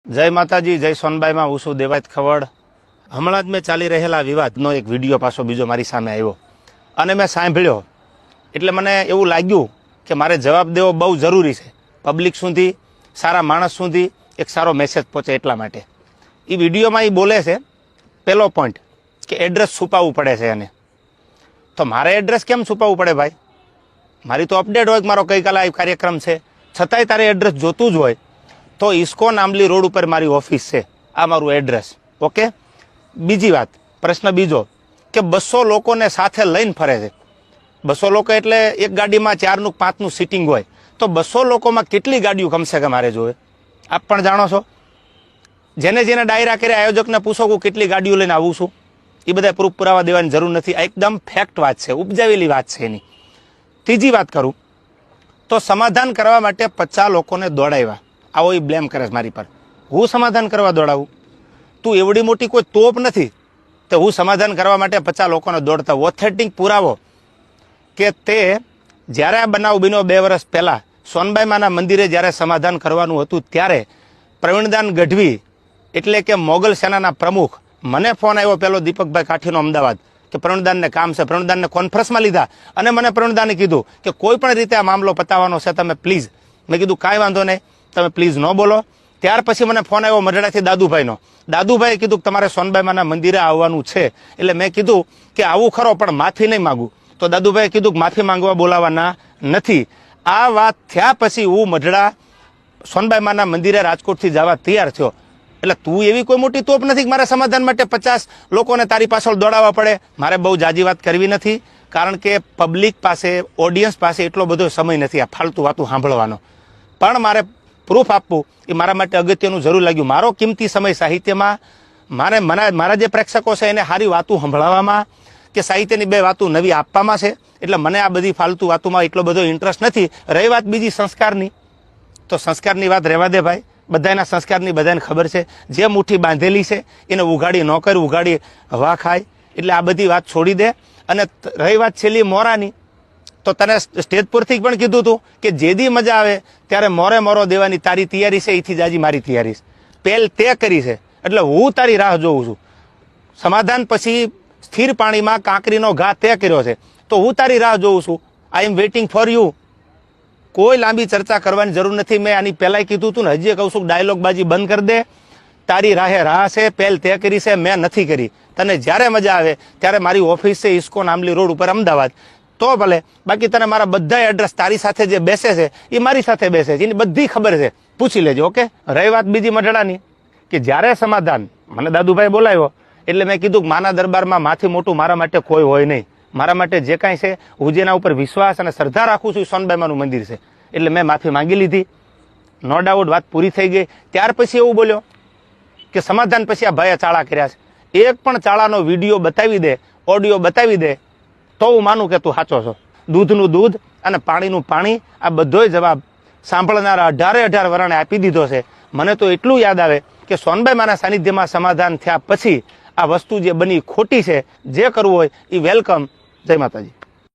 જય માતાજી, જય સોનબાઈમાં હું છું દેવાયત ખવડ। હમણાં જ મેં ચાલી રહેલા વિવાદનો એક વિડીયો પાછો બીજો મારી સામે આવ્યો અને મેં સાંભળ્યો એટલે મને એવું લાગ્યું કે મારે જવાબ દેવો બહુ જરૂરી છે, પબ્લિક સુધી, સારા માણસ સુધી એક સારો મેસેજ પહોંચે એટલા માટે। એ વિડીયોમાં એ બોલે છે પહેલો પોઈન્ટ કે એડ્રેસ છુપાવવું પડે છે એને। તો મારે એડ્રેસ કેમ છુપાવવું પડે ભાઈ? મારી તો અપડેટ હોય કે મારો ગઈકાલે આ કાર્યક્રમ છે, છતાંય તારે એડ્રેસ જોતું જ હોય તો ઇસ્કોન આંબલી રોડ ઉપર મારી ઓફિસ છે, આ મારું એડ્રેસ, ઓકે। બીજી વાત, પ્રશ્ન બીજો કે 200 લોકોને સાથે લઈને ફરે છે। 200 લોકો એટલે એક ગાડીમાં 4નું 5નું સીટિંગ હોય, તો 200 લોકોમાં કેટલી ગાડીઓ કમસે કમ મારે જોવે? આપ પણ જાણો છો। જેને જેને ડાયરા કર્યા આયોજકને પૂછો કે કેટલી ગાડીઓ લઈને આવું છું, એ બધા પ્રૂફ પુરાવા દેવાની જરૂર નથી, આ એકદમ ફેક્ટ વાત છે, ઉપજાવેલી વાત છે એની। ત્રીજી વાત કરું તો સમાધાન કરવા માટે 50 લોકોને દોડાવ્યા, આવો એ બ્લેમ કરે છે મારી પર। હું સમાધાન કરવા દોડાવું? તું એવડી મોટી કોઈ તોપ નથી તો હું સમાધાન કરવા માટે 50 લોકોને દોડતા? ઓથેન્ટિક પુરાવો કે તે જ્યારે આ બનાવ બન્યો 2 વર્ષ પહેલા સોનબાઈ માના મંદિરે જ્યારે સમાધાન કરવાનું હતું ત્યારે પ્રવીણદાન ગઢવી એટલે કે મોગલ સેનાના પ્રમુખ, મને ફોન આવ્યો પેલો દીપકભાઈ કાઠીનો અમદાવાદ કે પ્રવીણદાનને કામ છે, પ્રવીણદાનને કોન્ફરન્સમાં લીધા અને મને પ્રવીણદાને કીધું કે કોઈ પણ રીતે આ મામલો પતાવવાનો છે, તમે પ્લીઝ। મેં કીધું કાંઈ વાંધો નહીં, તમે પ્લીઝ ન બોલો। ત્યાર પછી મને ફોન આવ્યો મઢડાથી દાદુભાઈનો, દાદુભાઈએ કીધું કે તમારે સોનબાઈમાના મંદિરે આવવાનું છે, એટલે મેં કીધું કે આવું ખરો પણ માફી નહીં માગું, તો દાદુભાઈએ કીધું કે માફી માંગવા બોલાવવાના નથી। આ વાત થયા પછી હું મઢડા સોનબાઈમાના મંદિરે રાજકોટથી જવા તૈયાર થયો। એટલે તું એવી કોઈ મોટી તોપ નથી કે મારે સમાધાન માટે 50 લોકોને તારી પાછળ દોડાવવા પડે। મારે બહુ જાજી વાત કરવી નથી, કારણ કે પબ્લિક પાસે, ઓડિયન્સ પાસે એટલો બધો સમય નથી આ ફાલતુ વાતું સાંભળવાનો, પણ મારે પ્રૂફ આપવું એ મારા માટે અગત્યનું જરૂર લાગ્યું। મારો કિંમતી સમય સાહિત્યમાં મારા જે પ્રેક્ષકો છે એને સારી વાતું સંભળાવવામાં કે સાહિત્યની 2 વાતું નવી આપવામાં છે, એટલે મને આ બધી ફાલતુ વાતોમાં એટલો બધો ઇન્ટરેસ્ટ નથી। રહી વાત બીજી સંસ્કારની, તો સંસ્કારની વાત રહેવા દે ભાઈ, બધાના સંસ્કારની બધાને ખબર છે, જે મુઠ્ઠી બાંધેલી છે એને ઉઘાડી ન કર, ઉઘાડી હવા ખાય, એટલે આ બધી વાત છોડી દે। અને રહી વાત છેલ્લી મોરાની, તો તને સ્ટેજ પરથી પણ કીધું હતું કે જેદી મજા આવે ત્યારે મોરે મોરો દેવાની તારી તૈયારી છે, એથી જાજી મારી તૈયારી છે, પહેલ તે કરી છે, એટલે હું તારી રાહ જોઉં છું। સમાધાન પછી સ્થિર પાણીમાં કાંકરીનો ઘા તે કર્યો છે, તો હું તારી રાહ જોઉં છું, આઈ એમ વેઇટિંગ ફોર યુ। કોઈ લાંબી ચર્ચા કરવાની જરૂર નથી, મેં આની પહેલાંય કીધું હતું ને, હજી કહું છું ડાયલોગબાજી બંધ કરી દે, તારી રાહે રાહ છે, પહેલ તે કરી છે, મેં નથી કરી। તને જ્યારે મજા આવે ત્યારે મારી ઓફિસ છે ઇસ્કોન આંબલી રોડ ઉપર અમદાવાદ, તો ભલે, બાકી તને મારા બધા એડ્રેસ તારી સાથે જે બેસે છે એ મારી સાથે બેસે છે, એની બધી ખબર છે, પૂછી લેજો, ઓકે। રહી વાત બીજી મઢડાની, કે જ્યારે સમાધાન મને દાદુભાઈ બોલાવ્યો એટલે મેં કીધું કે માના દરબારમાં માથી મોટું મારા માટે કોઈ હોય નહીં, મારા માટે જે કાંઈ છે હું જેના ઉપર વિશ્વાસ અને શ્રદ્ધા રાખું છું એ સોનબાઈમાનું મંદિર છે, એટલે મેં માફી માંગી લીધી, નો ડાઉટ, વાત પૂરી થઈ ગઈ। ત્યાર પછી એવું બોલ્યો કે સમાધાન પછી આ ભાઈએ ચાળા કર્યા છે, એક પણ ચાળાનો વિડીયો બતાવી દે, ઓડિયો બતાવી દે તો હું માનું કે તું સાચો છો। દૂધનું દૂધ અને પાણીનું પાણી, આ બધોય જવાબ સાંભળનારા 18 વરણે આપી દીધો છે। મને તો એટલું યાદ આવે કે સોનબાઈમાના સાનિધ્યમાં સમાધાન થયા પછી આ વસ્તુ જે બની ખોટી છે, જે કરવું હોય એ વેલકમ। જય માતાજી।